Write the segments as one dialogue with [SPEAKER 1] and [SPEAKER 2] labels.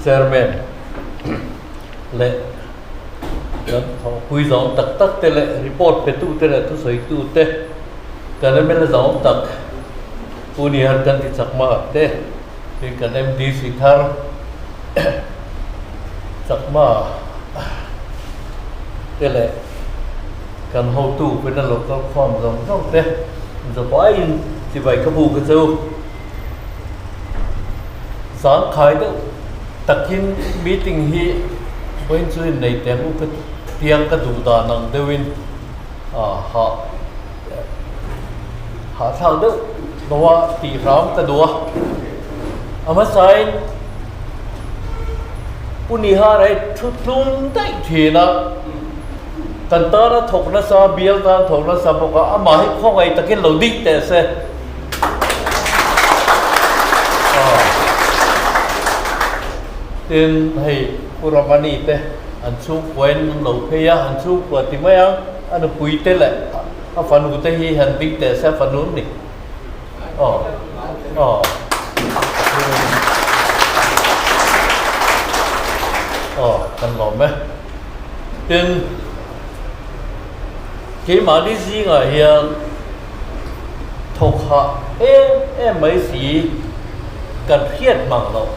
[SPEAKER 1] chairman le dan hui zong tak tak te le report pe tu te le tu soi tu te kan me le zong tak puni har kan ti chakma te tin kan md si thar chakma te le kan ho tu pe na local form zong zong te zo pai in ti vai ka bu ka zo sáng khai đó takin meeting hi bên dưới này tiếng u cái tiếng cái đủ đà năng đều in họ thằng đó nó tỉ rắm cái đùa mà sai puni ha này chút lung đại thì nó cần ta nó thuộc nó sao biếng ta thuộc nó sao bọc mà hết không ai takin lâu đích để xem tin hay Puramani te an chu quen lo phê an chu của thì mấy anh quý te lại phần của te hi hành tinh te sẽ phần nún nè cần lỏm mấy tin khi mà đi gì ngờ hiện thuộc hạ em mấy gì cần thiết bằng đâu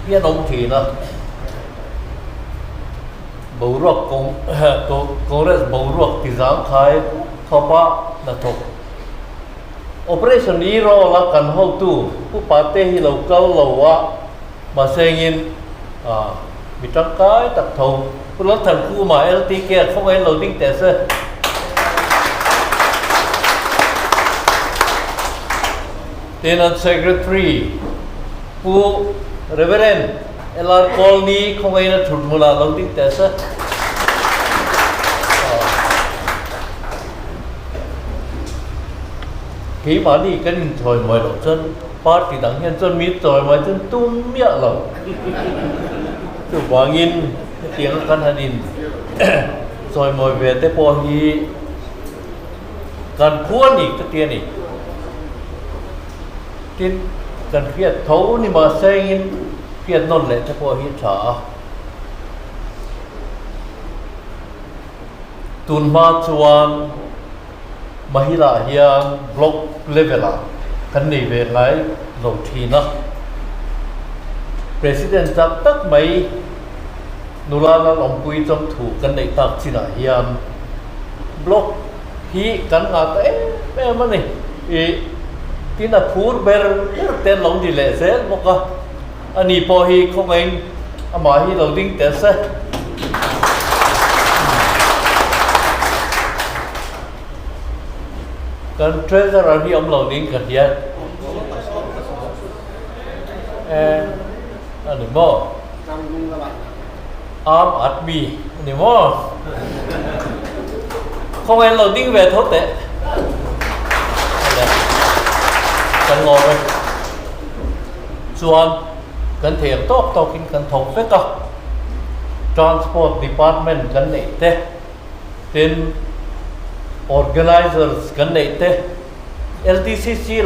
[SPEAKER 1] biết ông thì là bầu ruột cũng rất bầu ruột thì dám khai khó ba là thuộc operation hero là cần hậu tuผู้ปาเต้ที่เราเก้าเราว่ามาเซงินมีตั้งกายตักทงผู้รับทันคู่มาLTเกียร์không aiเราดิ้งแต่เสเต็น secretary ผู้Reverend LR Colony không ai là thụt mula lâu tiếng tệ sao khi mà đi cái nhìn thôi mọi độ chân party đẳng nhân chân mít rồi mọi chân tung miệng lẩu từ quảng in tiếng căn hành in rồi mọi về tới po hi cần cuốn đi cái tiền này tin cần phiệt thấu nhưng mà xây phiệt nôn lệ cho cô hiện trở tuần ma chuan mahila hiang block level kan ni về lại lâu thì nó president chắc tất mấy nula là lòng quy trong thủ kan đại tạc chỉ là hiang block hi kan ngã tới em mà này tí là phút bèr tên lòng gì lệ sẽ một cái anh đi po hi không anh mà hi đầu tiên tên sẽ cần treasurer hi ông đầu tiên cần gì anh đi mò admin anh đi mò không anh đầu tiên về thốt tệ cần ngồi rồi chuan cần thiệt tốt tao kinh cần thầu phết cơ transport department cần này thế tên organizers cần này thế LDCC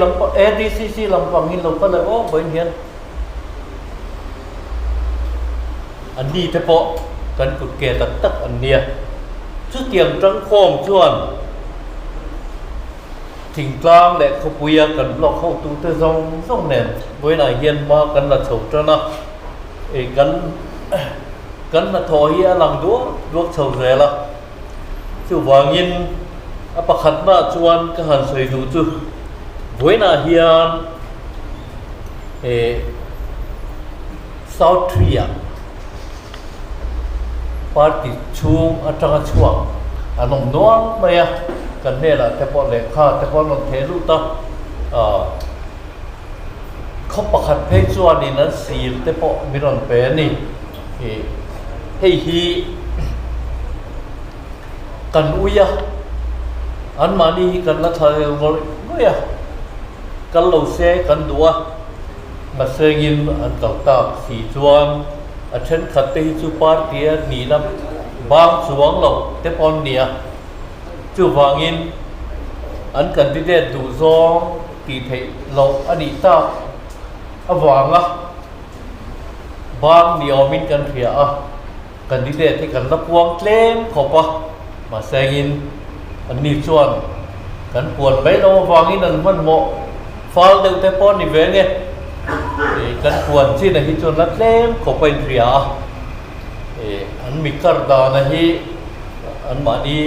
[SPEAKER 1] làm bằng hình lục là ô bên hiền anh đi thế bộ cần cực kỳ tất tất anh nia chút tiền trắng khom chuan thỉnh thoảng để không bùi cần lọc hậu tu tư dòng nền với là hiền mà cần là sầu cho nó cần là thổi làm đuốc sầu rẻ là chứ vàng in bạc hạt mà chuan cái hàn sợi đủ chứ với là hiền South Korea party chung ở trong chuang nông nón mày cần này là cái bọn lệ kha cái bọn làm thế lúc ta không bạc hạt phê chuan thì nó xì cái bọn mi làm bé này thì hi cần uya anh mà đi cần là thời rồi uya cần lâu xe cần đua mà xe in anh cầu ta xì chuan ở trên khát tây chu party nỉ năm bang xuống lầu cái bọn nia chú vàng in anh cần đi để đủ do kỳ thể lâu anh đi ta vàng á บางนี่อมินกันเพียกันดิเดตที่กันรับวงเคลมขบมาแซงอินอันนี้ชวนกันปวดไปเราวางอินนั่นมันเหมาะฟาลเดวแต่ป้อนนี่เวงไงกันปวดที่นั่นที่ชวนรับเคลมขบไปเพียอันมีกระดานะฮีอันมาดี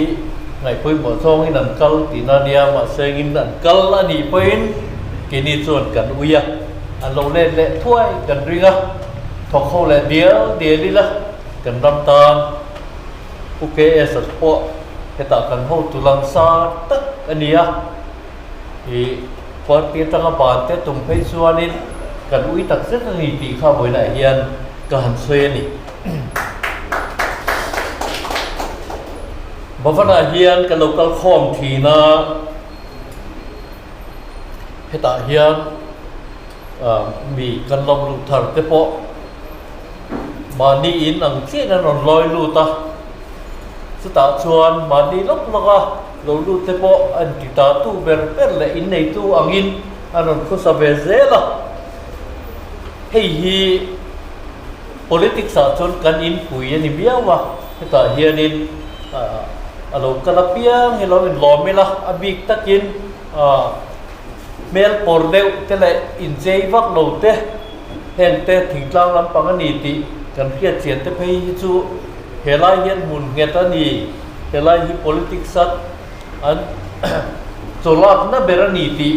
[SPEAKER 1] ไงเพิ่งบอกส่งให้นันกัลตีนาเดียมาเซงินนันกัลอันนี้เพิ่งกินนี่ส่วนกันอุยอันเราเล่นเละถ้วยกันเรือทอกเข้าเละเดียวนี่ละกันรำตาโอเคสัตว์พวกเหตุกันเข้าตุลังซาตักอันนี้พอเตี้ยตั้งบานเตี้ยตุ่มเพชรวานินกันอุยตักเส้นนี่ตีข้าวไว้ไหนเฮียนกันเซนี่บางวันเฮียนกันเราก็ข้อมทีนะเหตุเฮียนมีกันลงลูกทารเตปะมานี่อินอังเชี่ยนั่นลอยลูตาสตาชวนมานี่ล็อกล็อกเราลูเตปะอันกิตาตู้เบอร์เปอร์เลยอินในตู้อังอินอันนั้นก็สบายเซล่ะเฮ้ย politik สาชนกันอินคุยนี่เบี้ยวะเหตุเฮียนินเรากระเพียงให้เราเป็นลมไม่ละอบิกตะกินเมลปอร์เดวเทเลอินเจวักเราเตะเห็นเตะถึงกลางลำปังนีติกันเพียรเสียนเตะไปจูเฮลัยเห็นมุนเงตันีเฮลัยฮิ politik สัตอันโซลาร์น่ะเบรนีติ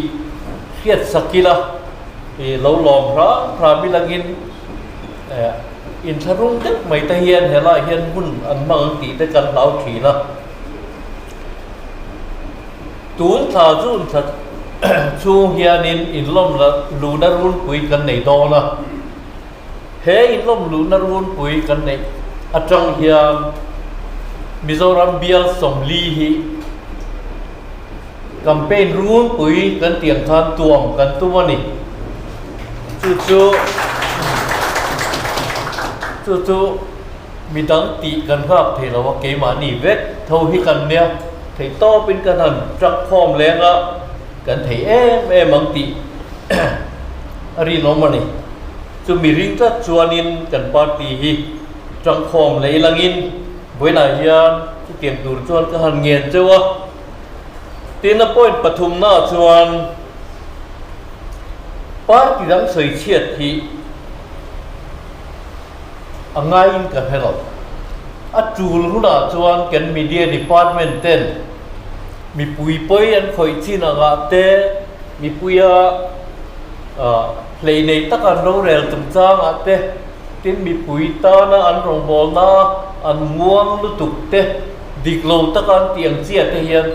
[SPEAKER 1] เพียรสกิละเราลองพระบิลังอินอินทรุงเด็กไม่ตะเฮียนเฮลัยเห็นมุนอันมังติเตะกันเหลาถีละตูนท่าจูนทัดชูเฮียนินอินล้มละลูนารุนปุยกันในดอนะเฮอินล้มลูนารุนปุยกันในอาจังเฮียมิโซรัมเบียสมลีฮีแคมเปญรุนปุยกันเตียงทานตวงกันตัวนี่จู่มีดังตีกันครับเทเราว่าเกมานี่เวทเท่าที่กันเนี่ยเทโตเป็นกันหันจักพร้อมแรงกันเทมังติอริโนมันนี่จะมีริงจัดชวนินกันปาร์ตี้ฮีจังพร้อมเลยลังอินเวลาเฮียนที่เตรียมตัวชวนกันหันเงียนเจ้าตีนป่อยปฐุมหน้าชวนปาร์ตี้ดังสวยเฉียดที่ง่ายกันให้เราจูลหุ่นชวนกันมีเดียดีพาร์ตเมนต์เต็นมีปุยปุยอันคอยชินagak teมีปุยเพลย์ในตะกันเราเรลตุ่มจ้างเตตินมีปุยตานะอันรองบอลนะอันม่วงลุตุกเตดิกโลตะกันเตียงเสียเทียน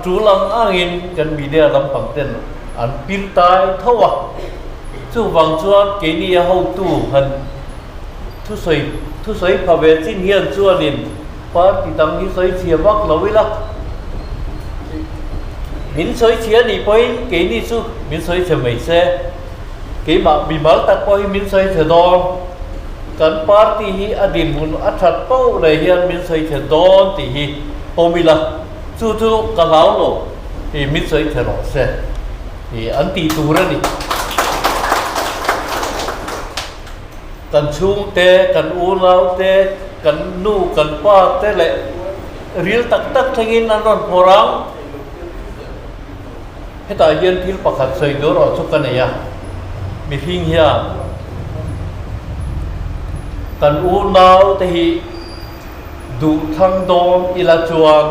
[SPEAKER 1] จูลังอ่างอินกันมีเดียลำพังเต็นอันปิลตายเท่าจู่บางชวนเกนี่ยเขาตู้หันทุสวยพาเวจินเฮียนชวนินปาร์ตี้ตั้งที่สวยเสียวักเราเวลามินสวยเชียนี่ไปเกนี่สู้มินสวยจะไม่เสียเกมาบิมาตักไปมินสวยจะโดนกันปาร์ตี้ฮีอดีตมุนอัฐเป้าเลยเฮียนมินสวยจะโดนตีฮีโอมิละจู่ๆกันแล้วโลมินสวยจะรอเสียอันตีตัวนี่กันชุ่มเตะกันอูนเอาเตะกันนู่กันป้าเตะเลยเรียลตักทั้งอินอันนั้นพอรังเหตุเย็นที่ประคับใส่ตัวเราชุกกันเนี่ยมีพิงเฮียกันอูนเอาแต่ฮีดูทั้งโดมอิลาจวน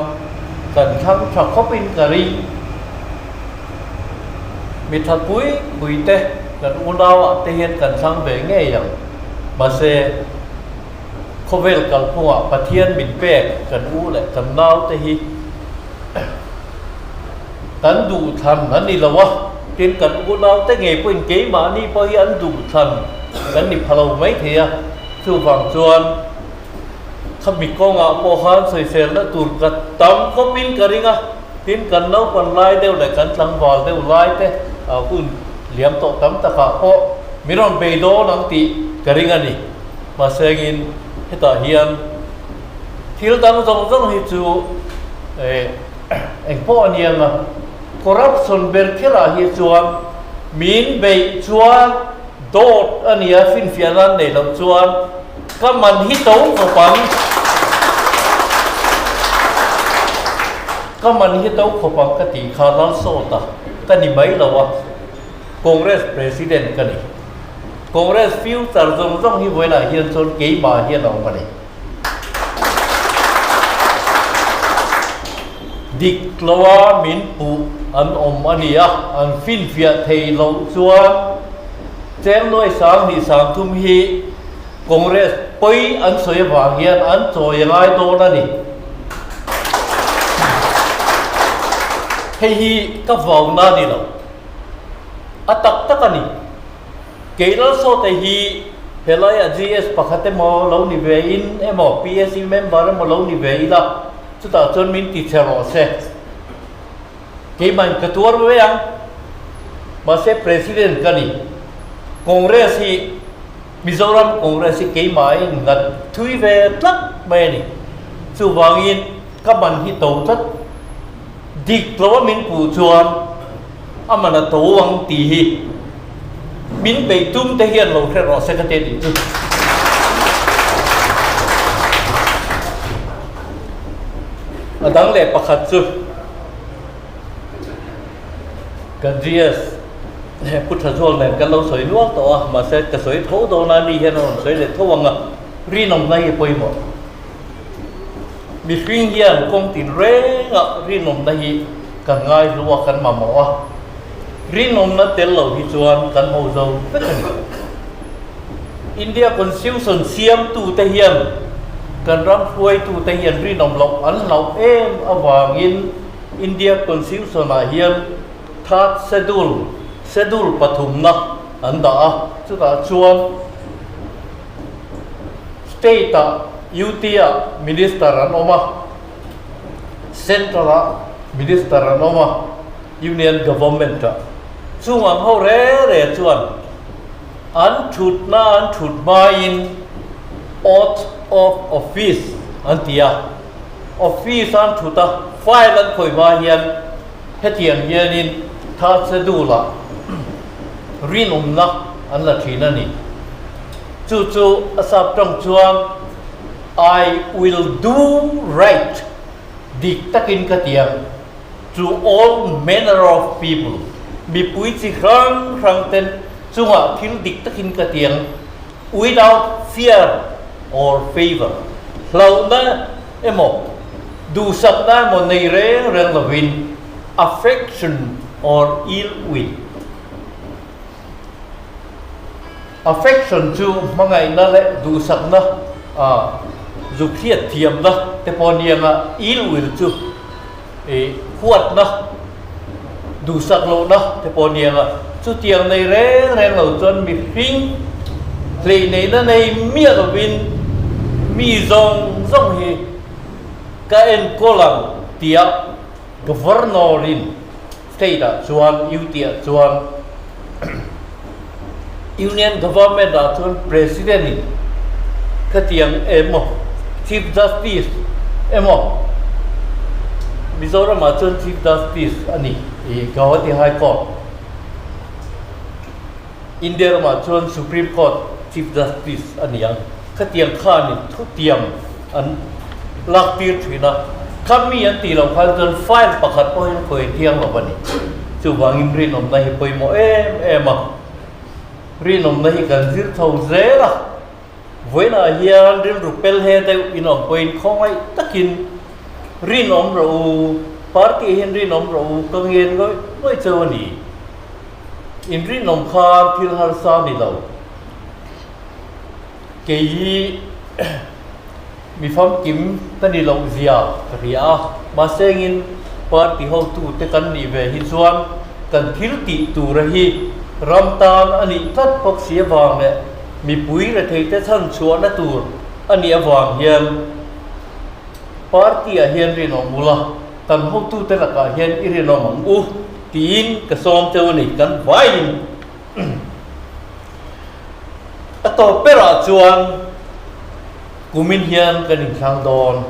[SPEAKER 1] กันทั้งชักขบินกะรีมีทัดปุยเตะกันอูนเอาแต่เห็นกันทั้งเบงเงี้ยอย่างมาเซโคเวลกันพวกปะเทียนบินเป๊กกันอูแหละกันเน่าแต่ฮีกันดูทันนั่นนี่ละวะเกินกันอูนเอาแต่เงี้ยเป็นเกมานี่พอยันดูทันกันนี่พะเราไม่เทียสู่ฝั่งจวนขมิกงพอฮันใส่เซลและตูดกัดตั้มก็บินกระริงกินกันเน่ากันไล่เดียวเลยกันสังวาลเดียวไล่เตะคุณเหลี่ยมโตตั้มตะขาพอมิรอนเบโดนังตีกระริงนี่มาเซกินเหตุเฮียนที่เราตั้งจงให้จูพ่อเนี่ยนะคอร์รัปชันเบอร์เคลาฮิจวนมินเบจวน dawt ania finfiah nan nei lo chuan ka man hi to khopang ka ti kha lal so ta ka ni mai lo wa congress president ka ni congress future zong hi voila hian chon ke ba hian ong mani dik lowa min pu an om ania an finfiah theilo chuan cheng noi sang ni sang thum hi congress poi an soi wa hian an choi ngai to na ni hei hi ka vau na ni lo atak takani keila so te hi helaya gs pakhate mo lo ni ve in emo psc member mo lo ni ve ila chuta chon min ti chero se ke man ka tur ve yang ma se president kani congress hi mizoram congress hi ke mai ngat thui ve tlak me ni chu wangin ka man hi to chat dik lo min pu chuan amana to wang ti hi min be tum te hian lo khe ro se ka te di chu adang le pakhat chu kan gs putha zol nen kan lo soi nuak to ma se ka soi tho do na ni hian on soi le tho wanga ri nom nai poi mo mi hring hian kong tin re nga ri nom nai kan ngai luwa kan ma mo a ri nom na tel lo hi chuan kan ho zo vekani india constitution siam tu te hian kan ram fuai tu te hian ri nom lo an lo em awangin india constitution a hian third schedule pathum na an da a chuta chuan state a ut a minister an oma central a minister an oma union government a chung ang ho re chuan an thut ma in oath of office an tia office an thuta file an khoi ma hian hetiang hian in third schedule a rin na an la thina ni chu asap tong chuan I will do right dik takin ka tiang to all manner of people mi pui chi khang ten chunga thil dik takin ka tiang without fear or favor hlau na emo du sak na mo nei reng lovin affection or ill will affection chu mangai na le du sak na dù khiết thiềm đó, thế còn nhiều mà ý lùi chứ, khuất đó, đủ sắc lộ đó, thế còn nhiều mà chú tiền này rèn lẩu chân bị phinh, lệ này nó này miệt ở bên mi rong hi, cái em cô làm tiệt, governorin, state đã chuan ưu tiệt chuan, union government đã chuan president cái tiếng em chief justice emo Mizoram ma chuan chief justice ani Guwahati high court India ma chuan supreme court chief justice ani yang khatiang kha ni thu tiam an lak tir thina khami an ti lo khal chuan file pakhat poi khoi thiang lo bani chu wangin rin om na hi poi mo em rin om na hi kan zir thau zela với là hiền đến rupel he tây inom point không ai tất nhiên rin om rồi party hiền rin om rồi công hiền gọi chơi nỉ in rin om khan thil har sa nỉ đâu cái mi pham kim ta nỉ lâu zia ria mà xem in party hậu tu te kan nỉ về hi chuan kan thil ti tu rahi ramtan ani thắt bọc xía vàng nè mi pui là thấy te thân chúa na tu ani awang hian party a hian rin om mula tan ho tu te la ka hian i rin om u tin ka som te ni kan vai a to pera chuan kumin hian kan in sang don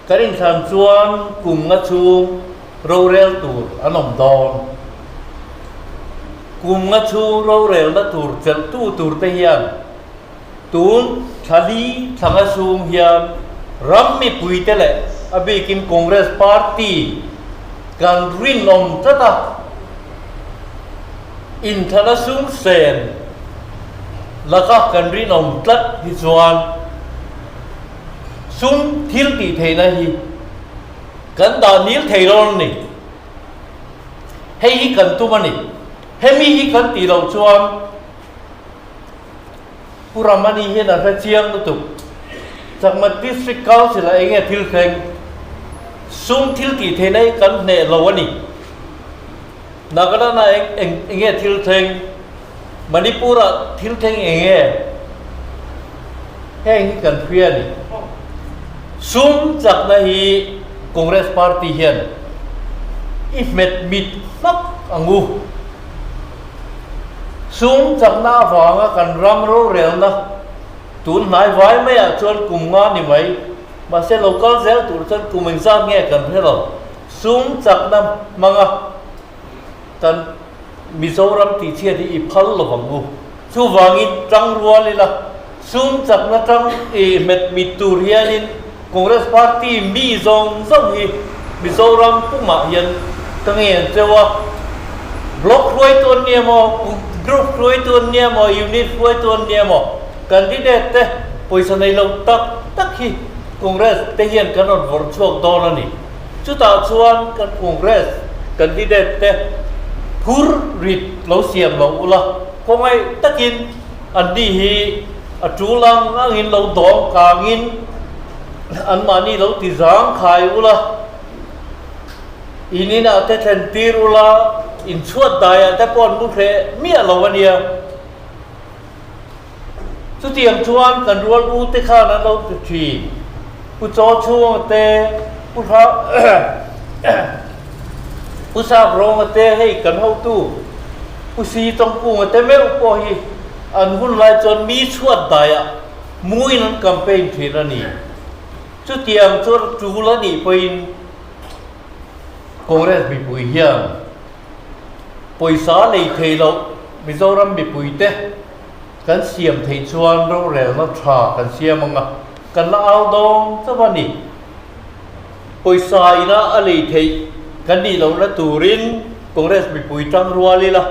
[SPEAKER 1] kan in sang chuan kum nga chu ro rel tur anom don กุมงะชูเราเรลละตูร์เจลตู้ตูร์เทียนตูนทะลีสังกสูงเฮียนรัมมีปุยเตเลอเบกินคอนเกรสพาร์ตี้กันรินอมตะตาอินทะละสูงเซนแล้วก็กันรินอมตัดฮิจวนซุนทิลตีเทนะฮีกันดานิลเทโรนนี่ให้ฮีกันตุมันนี่ให้มีฮีกันตีเราชวนผู้รามันนี่เห็นอะไรเชียงตุกจากมาดิสตริกเก้าสิละเองทิลเทงซุนทิลตีเทนะกันเนเราวันนี้นักนั้นเองทิลเทงมณีปุระทิลเทงเองให้ฮีกันเพี้ยนี่ซุนจากนั้นฮีคอนเกรสพาร์ตี้เฮียนอิฟเมดมิดนักอังูซุนจากหน้าฟังกันรำรู้เรื่องนะตุนนายไว้ไม่อยากชวนกลุ่มงานนี่ไหมมาเซลล์ก็เซลล์ตุนชวนกลุ่มอินซ่าเงี้ยกันเพื่อเราซุนจากนั้นมังอ่ะกันมิโซรัมที่เชียที่อีพัลลฟังงูชูวางินจังรัวเลยล่ะซุนจากนั้นจังเมดมิดตูเรียนินคอนเกรสพาร์ตี้มีซองฮีมิโซรัมปุ่มมาเห็นตั้งเห็นเจ้าว่าบล็อกรวยตัวเนี้ยมั้งกรุ๊ปรวยตัวเนี้ยมั้งยูนิตรวยตัวเนี้ยมั้งกันที่เด็ดเต้ปุยสนัยเราตักฮีคอนเกรสเตียนกันนวอร์ชวกโดนนี่ชุดตาชวนกันคอนเกรสกันที่เด็ดเต้พูดริดเราเสียมเราอุละคงไอ้ตักินอันดีฮีอัจูลังอันหินเราดองกางินอันมานี่เราติจางขายอุละอินี่นะแต่เทนตีรุละอินชวดได้แต่ปอนบุเคมีอะไรวันเดียวสุดที่ยังชวนกันรัวรู้ที่ข้านั้นเราทีผู้จอช่วงเตะผู้ท้าผู้ทราบรองเตะให้กันเข้าตู้ผู้ซีต้องปูเตะไม่อุปหิอันหุ่นลายจนมีชวดได้มุ้ยนั้นแคมเปญทีละนี่ชุดเตรียมชุดจูละนี่เป็นคอนเกรสมีปุยเฮียนปุยสาเลยtheiloมิโซรัมมีปุยเตะกันเสียมเทชวนเราเร็วนักชากันเสียมังกันละเอาดองสักวันนี้ปุยสายนะอะไรเทกันดีเราละตูรินคอนเกรสมีปุยจังรัวเลยล่ะ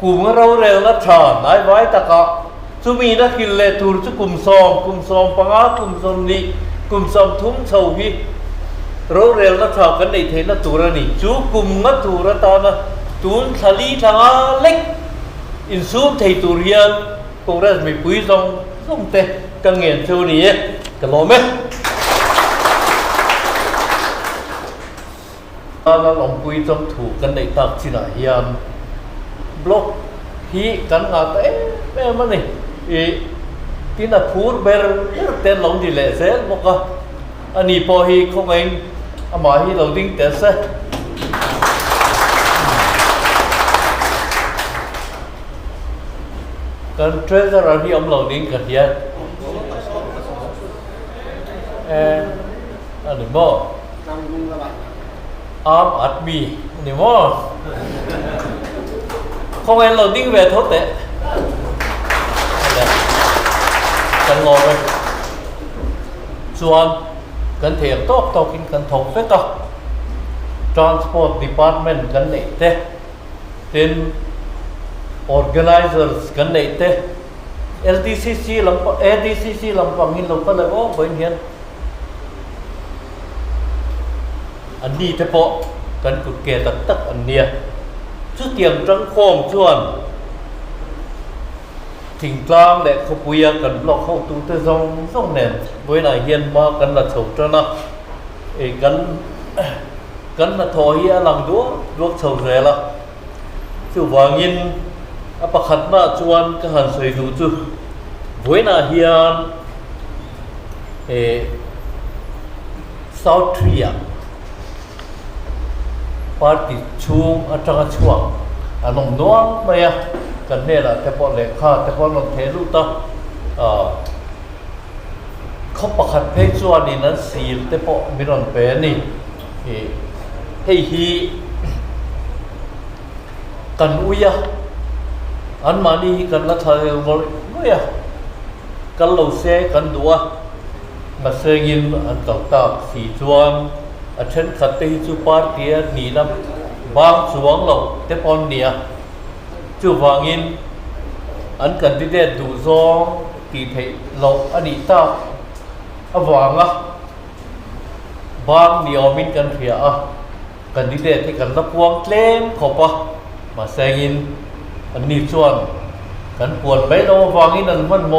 [SPEAKER 1] กลุ่มเราเร็วนักชานายไว้ตะกะสุมีนักกินเลตูร์จุกลุ่มซองปังอากลุ่มซอมนี้กลุ่มซอมทุ่มเฉาฮีเราเร็วนักชากันในเทนตูระนี่จูกลุ่มนักตูระตานะตูนทะลีทางเล็กอินซูมเทตูเรียนคอนเกรสมีปุยซองเตะกังเงียนเท่านี้กันรู้ไหมเราลองปุยซองถูกกันในตักที่ไหนยันบล็อกฮีกันงาเตะแม่มันนี่ที่น่ะพูดเบอร์เต้นลงดีเลยเสร็จบอกว่าอันนี้พอฮีคงเองอามาฮีเราดิ้งเตะเสร็จกันเทรดเราที่อมเราดิ้งกันเยอะอันนี้มั้งอัดบีอันนี้มั้งคงเองเราดิ้งเวทเตะกันงอเลยส่วนกันเถียงโต๊ะกินกันถกเฟตต์ transport department กันไหนเต้เป็น organizers กันไหนเต้ LDCC ลำปาง ADCC ลำปางหินเราก็เลยโอ้เป็นเห็นอันนี้เฉพาะกันกุดเกตักอันเนี้ยชุดเตรียมจังโคมส่วนถิ่งกลางและขบุยกันบล็อกเข้าตู้เตะส่งแหนมไว้ไหนเฮียนมากันละโฉบจ้านะกันละทอเฮียหลังดวกโฉบเลยละจู่วางินประคัดมาชวนก็หันสวยดูจู่ไว้ไหนเฮียนซาวทรีอะปาร์ตี้ชูงอัตราช่วงอันน้องน้องไหมอะกันเนี่ยแหละแต่พอเล็กข้าแต่พอลงเทลุตาเขาประคัดเพชรส่วนนี้นั้นสีแต่พอมีนนเป็นนี่ให้ฮี กันอุยอันมาดีกันละทายงอยกันเราเสกันดัวมาเสงินอันเก่าตากสีจวนอันเช่นขัดตีจูปาร์ตีนีนับบางสวงเราเตปอนเนียจูวางินอันกันที่เด็ดดูซองตีเทเราอันนี้ตาอวางบางเดียวมินกันเถียกันที่เด็ดที่กันรับพวงเล่นขบมาเสงินอันนี้ชวนกันปวดไม่เราวางอินอันมันโม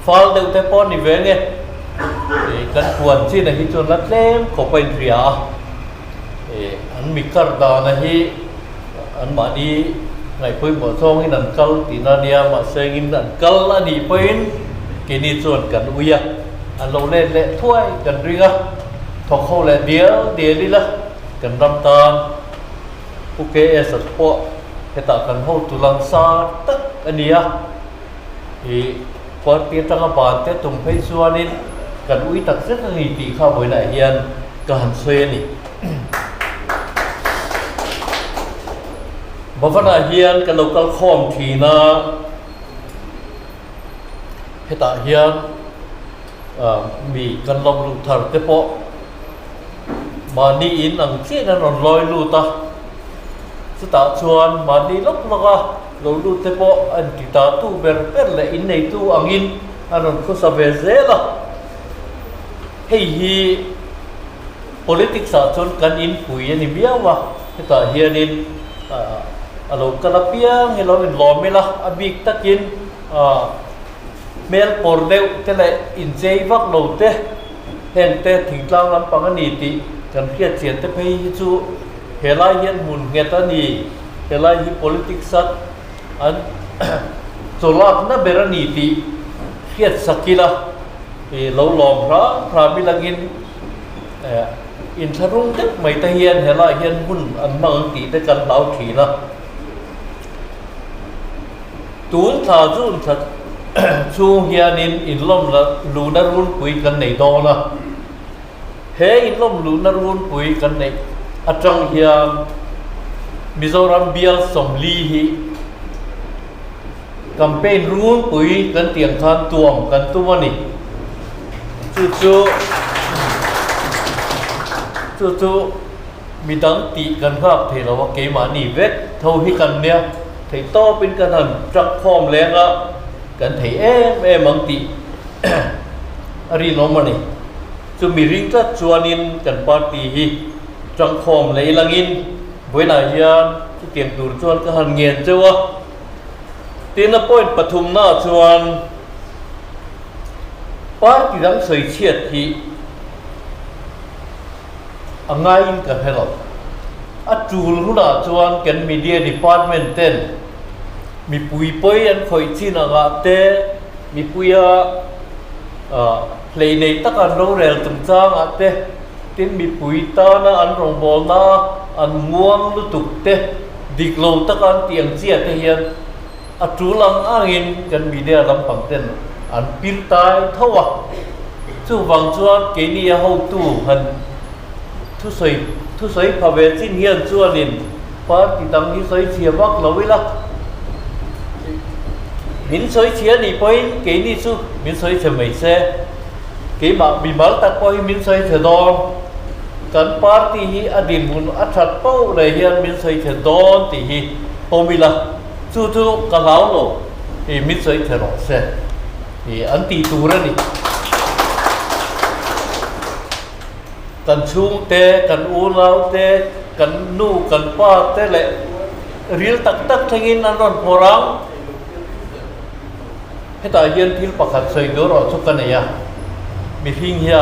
[SPEAKER 1] ฟาลเดวเตปอนนี่เวงเนี่ยกันปวดที่ไหนที่ชวนรัดเล่นขบไปเถียอันมีกระดานะฮีอันมาดีไงเพิ่งบอกส่งให้นันกัลตีนาเดียมาเสงินนันกัลอันนี้เพิ่งกินนี่ชวนกันอุยอันเราเล่นเละถ้วยกันเรือทอกเข้าเลยเดียวนี่ละกันรำตาลโอเคสัตว์พวกเหตุการณ์เขาตุลังซาตักอันนี้พอเตียตั้งบานเตตุ่มเพชรส่วนนี้กันอุ้ยตักเส้นนี้ตีเข้าไว้ไหนเฮียนการเซนี่บ่ฟังเฮียนกันเราก็ข้อมทีนะเหตุเฮียนมีกันลองลูทาร์เตปะมานี่อินอังเสียนั่นลอยลูตาสตาชวนมานี่ลบละก็เราลูเตปะอันที่ตาตู้เบอร์เป็นเลยอินในตู้อังอินอันนั้นก็สบายเสียละให้ฮี politics ชนกันอินปุยนี่เบี้ยวะเหตุเฮียนินเรากระเพียงให้เราเป็นลมไม่ละอบิกตะกินเมลปอร์เดวเทเลอินเจวักโลเตเห็นเตถึงกลางลำปังนีติกันเพียรเสียนเตไปจูเฮลัยเฮียนมุนเงตานีเฮลัยฮี politics อันโซลาร์น่ะเบรนีติเพียรสกิละเราลองพระมิลังอินอินทรุงเด็กไม่ตะเฮียนเฮลัยเฮียนมุนอันมังติได้กันเหลาถีละตูนท่าจูนท่าชูเฮียนินอินล้มละลูนารุนปุยกันในดอนะเฮอินล้มลูนารุนปุยกันในอัจฉริยะมิโซรัมเบียลสมลีฮีแคมเปญรุนปุยกันเตียงคานตัวมกันตัวนี่จู่มีดังตีกันครับเทเราว่าเกมานี่เวทเท่าที่กันเนี่ยเทโตเป็นกันหันจักพร้อมแรงละกันเทมังติอารีโนมันนี่จะมีริงจัดชวนินกันปาร์ตี้ฮีจังพร้อมเลยลังอินเวลาเฮียนที่เตรียมดูชวนกันหันเงียนเจ้าวะตีนป่อยปฐุมหน้าชวนปาร์ตี้ดังใส่เชียดฮีอังไงกันให้เราจูลรุ่นอาชวนกันมีเดียดีพาร์ตเมนต์เต้นมีปุยปุยอันคอยชินากาเตมีปุยเพลย์ในตะการโรเรลตุงจางอาเตตินมีปุยตานะอันรองบอลนะอันง่วงลุตุกเตดิกโลตะการเตียงเสียเทียนจูลังอ่างกันมีเดียลำพังเต้นอันปิดตายเท่าจู่วังชวนเกนี่ยาหูตู้หันทุสอยพาเวจินเฮียนชวนนินปาติตังนี้สอยเชียบักเราไว้ละมินสอยเชียนี่ไปเกนี่สู้มินสอยเฉไม่เซ่เกมาบิบัลตักไปมินสอยเฉดอนกันปาร์ตี้ฮีอดีตมุนอัฐเป้าเลยเฮียนมินสอยเฉดอนตีฮีโอมิละจู่ๆกันแล้วโลมินสอยเฉรอเซ่อันตีตูระนี่กันชุ่มเตะกันอูลาวเตะกันนูกันป้าเตะเลยเรียลตักทั้งอินนั่นร้อนพรังให้ตาเย็นที่ประคัดใส่เดือดร้อนสุกันเนี่ยมีพิงเฮีย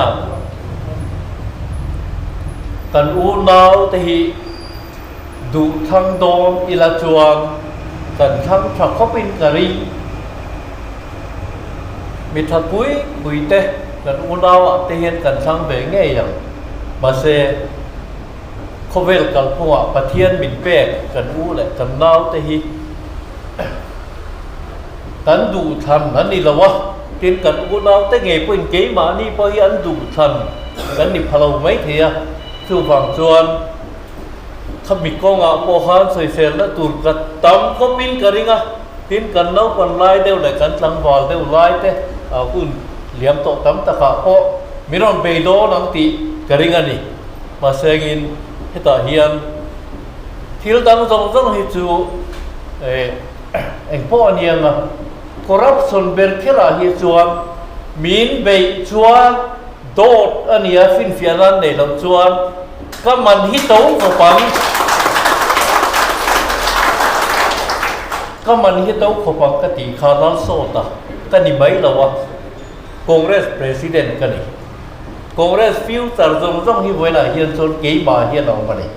[SPEAKER 1] กันอูลาวเตะดูทั้งโดมอิลาจวนกันทั้งฉักข้อปินกะรีมีทัดปุยเตะกันอูลาวเตะเห็นกันทั้งเบงเงี้ยอย่างมาเซเขาเวลกันพวกปะเทียนบินเป๊กกันอู้แหละกันเล่าแต่ฮีกันดูทันนั่นนี่ละวะเทียนกันอู้เล่าแต่เงี้ยเป็นเก๋มานี่พออันดูทันกันนี่พะเราไม่เทียสู้ฝั่งชวน ขมิกงอ่ะพอหันใส่เสร็จแล้วตูดกัดตำก็มินกันริงอ่ะทิ้งกันแล้วกันไล่เดียวเลยกันสังวาลเดียวไล่เต้เอาคุณเหลี่ยมโตตำตะขาพอมิรอนเบโดนังตีกันริงอันนี้มาเสกินให้ตาเฮียนที่เราตั้งจงให้จูเอ็งพ่อเนี่ยนะ corruption เบอร์เคลาฮิจวนมินเบย์จวนดอทอันนี้ฟินฟิอานันเนี่ยเราจวนก็มันฮิตเอาขบังก็มันฮิตเอาขบังกติขานัลโซตากันนี่ไม่ละวะ Congress President กันนี่ Congress future จงที่เวลาเฮียนจนเกี่ยบาเฮียนเอามาเลย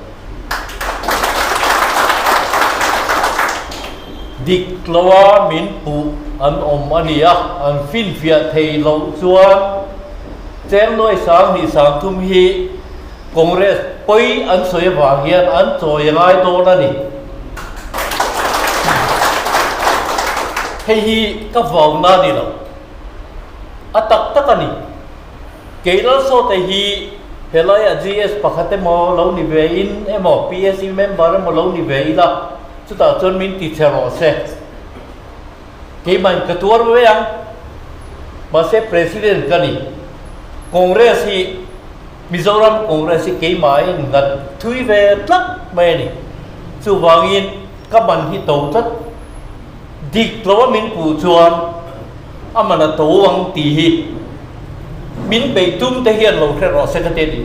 [SPEAKER 1] ดิกลาวามินปูอันอมอันนี้อันฟินเฟียtheiloจวนแจ้งน้อยสามที่สามทุ่มฮีคอนเกรสไปอันสวยวางเฮียนอันโจยง่ายโตนั่นนี่ให้ฮีก็วางนั่นนี่แล้วอัตักตะกันนี่เกล้าโซแต่ฮีเฮลัยGS ปะคัตเตมอลาวนิเวอินเอมอ PSC เมมเบอร์มอลาวนิเวอิละจุดจนมินติเชโรเซที่มันกระตัวรู้ยังมาเซ President กันนี่คอนเกรสที่มิโซรัมคอนเกรสที่เกี่ยมาอินกัดทุยเวทักไม่นี่จู่วางอินกับมันที่โตทัดดิกลาวามินปูจวนอามันโตวังตีฮีมินไปตุ้มเทียนเราแค่รอเซกันเตดิ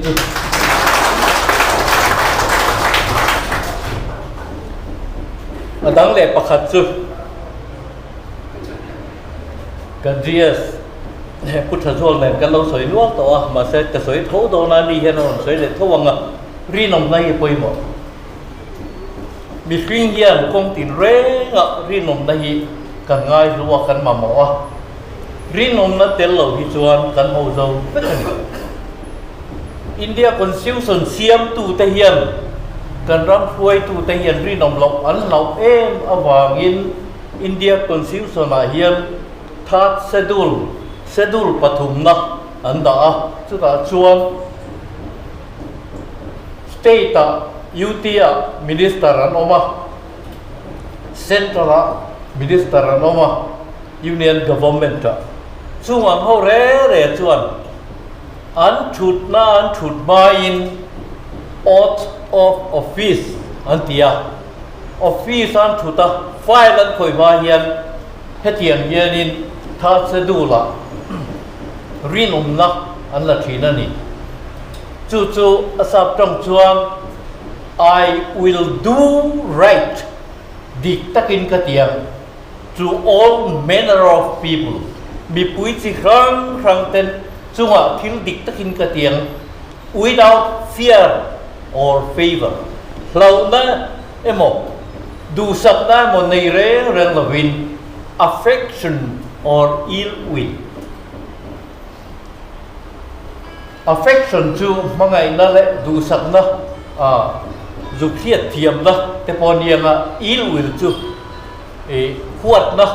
[SPEAKER 1] ดังเล็บประคัตสุกันจีเอสพุทธชนเนี่ยกันเราสวยนัวตัวมาเสร็จจะสวยทั่วตัวนั้นนี่เห็นสวยเลยทั่ววังอ่ะรีนอมในไปหมดมีฟิงเฮียนคงติดเร่งอ่ะรีนอมในกันง่ายรู้ว่ากันมาหมอรีนอมนั่นเตลเราที่ชวนกันเอาเจ้าเป็นยังไงอินเดียคนซิวส่วนเสียมตูเทียนกันรำฟวยตูเทียนรีนอมเราอันเราอวางอินเดียคนซิวส่วนเฮียนทัดเซดูลปฐุมนะอันดาจุดชวนสเตทยูทีมินิสเตอร์อันออกมาเซ็นทรัลมินิสเตอร์อันออกมายูเนียนกัฟเวอร์เมนต์ช่วงเขาเร่ชวนอันชุดน่าอันชุดมาอิน oath of office อันที่office อันชุดไฟล์อันคอยมาเฮียนเฮตียนเฮียนินถ้าจะดูละรีนนะอันละทีนั่นนี่จู่อาศัพท์ตรงชวน I will do right ดิกตะกินกระเทียม to all manner of people มีปุ้ยสิครั้งเต็มจังหวะที่ดิกตะกินกระเทียม without fear or favor เรานะดูสักได้หมดในเรื่องละวิน affection or ill will affection จูมังไงนั่นแหละดูสักนะจุดเทียดเทียมนะแต่พอเนี่ยงill will จูขวดนะ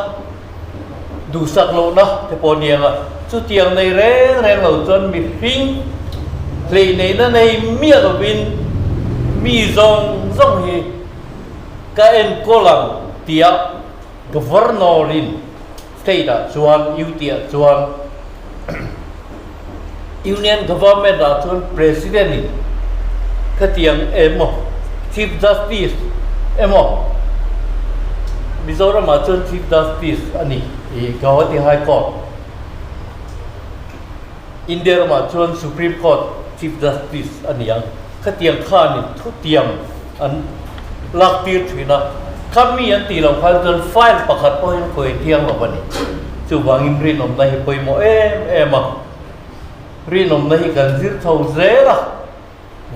[SPEAKER 1] ดูสักโลนะแต่พอเนี่ยงจุดเทียงในเรื่องเราจนมีพิงเลยในนั้นในเมียละวินมีจงเฮก็เอ็นโกลังเตียgovernorin state ชวนยูทีชวน union government ชวน president นี่ก็เตียงchief justice มิโซรัมชวน chief justice อันนี้กาวติ high court อินเดียมาชวน supreme court chief justice อันนี้ยังก็เตียงข้านี่ทุกเตียงอันลักตีถือนะข้ามีอันตีเราพันจนไฟล์ประคัดพอยังเคยเที่ยงเราวันนี้จู่วางอินรีนอมได้ไปโมรีนอมได้กันซิร์เท่าเซล่ะ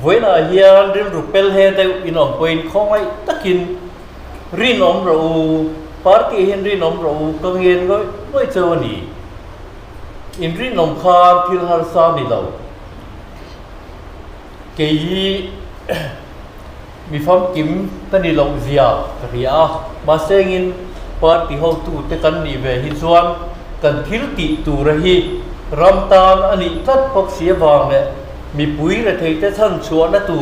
[SPEAKER 1] เวลาเฮียนเรื่องรูปเปลเฮเดอินอมไปของไอ้ตะกินรีนอมเราปาร์ตี้เห็นรีนอมเราก็เห็นก็ไม่เจอวันนี้อินรีนอมข้าที่ฮาร์ซานี่เราเกี่ยมีฟังกิมตันนี่เราเสียกรีอามาเซงินปาร์ตี้เขาตูเตกันนี่เวหิส่วนกันทิลติตูระฮีรำตาลอันนี้ทัดพกเสียวางเนี่ยมีปุ๋ยระเทยแต่ท่านชัวนะตู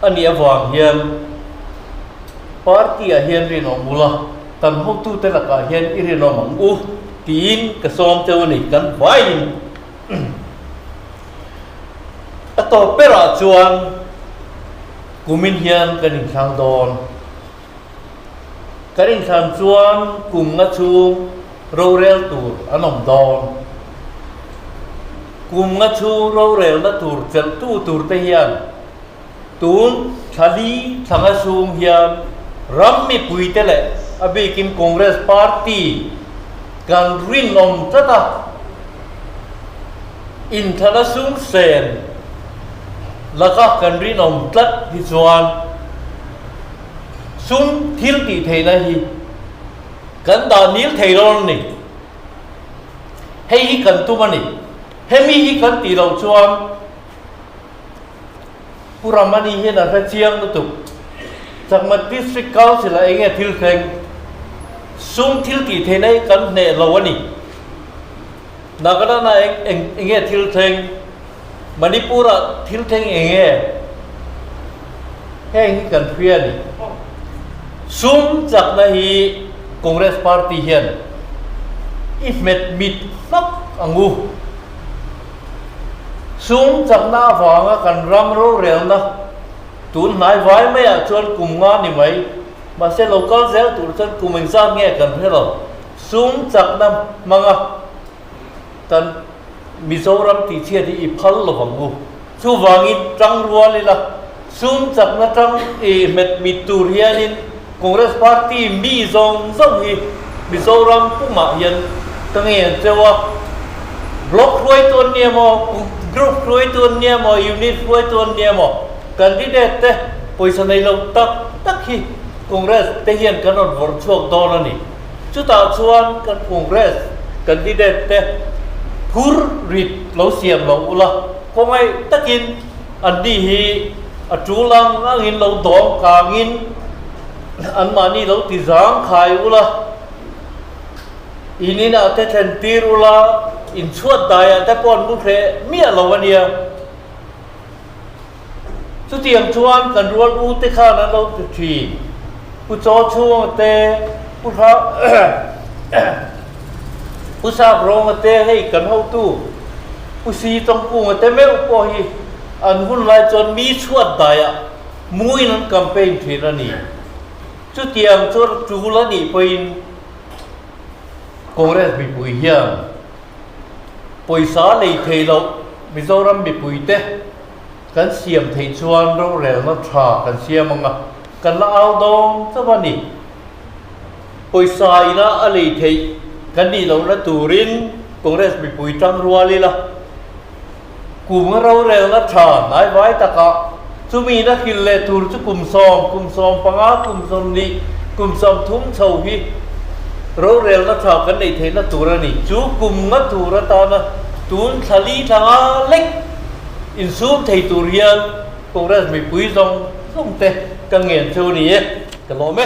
[SPEAKER 1] อันนี้วางเฮียน party a hian rin om mula kan ho tu te la ka hian irin om ang u tin ka som te ni kan vain ato pera chuan kumin hian kan in thang don kan in thang chuan kum nga chung ro rel tur anom don kum nga chu ro rel na tur chel tu tur te hian tun thali thanga sum hian rammi pui te le abi kim congress party kan rin om tata in thana sum sen laka kan rin om tlat hi chuan sum thil ti theina hi kan da nil theilo ni hei hi kan tu mani hemi hi kan ti lo chuan puramani hian a chiang nu tu chakma district council a enge thil theng sum thil ti theinai kan ne lo ani nagana na enge thil theng manipura thil theng enge heng kan phia ni sum chakna hi congress party hian ifmet mit nak angu sum chakna wanga kan ram ro rel na tun nai vai mai a chuan kum nga ni mai ma se local zel tur chuan kum eng sa nge kan phelo sum chakna manga tan mizoram ti chia di i phal lo wangu chu wangin tang rual la sum chakna tang e met mitur hianin congress party mi zong zong hi mizoram puma hian tange chewa block roi ton ne mo group roi ton ne mo unit roi ton ne mo candidate te poisa nei lo tak hi congress te hian kanot vor chuak don ani chu ta chuan kan congress candidate te phur rit lo siam lo ula komai takin andi hi atulang angin lo dom kangin an mani lo ti jang khai ula inina te then tir ula in chuat daya te pon mu khe mi lo ania chu tiang chuan kan rual u te kha na lo ti thi pu cho chuang te pu kha pu sa rong te hei kan ho tu pu si tong pu te me po hi an hun lai chon mi chuat daya mui nan campaign thi na ni chu tiang chu chu la ni poin congress bi pui hian poisa lei theilo mizoram bi pui te kan siam thei chuan ro rel na tha kan siam anga kan la au dong chawani poisa ina a lei thei kan ni lo na turin congress bi pui tang ruali la kum ro rel na tha nai vai taka chumi na khil le tur chu kum som panga kum som ni kum som thum chau hi ro rel na tha kan nei thei na turani chu kum nga tura ta na tun thali thanga lek in sum thei turian congress mi pui zong te ka ngen chu ni ka lo me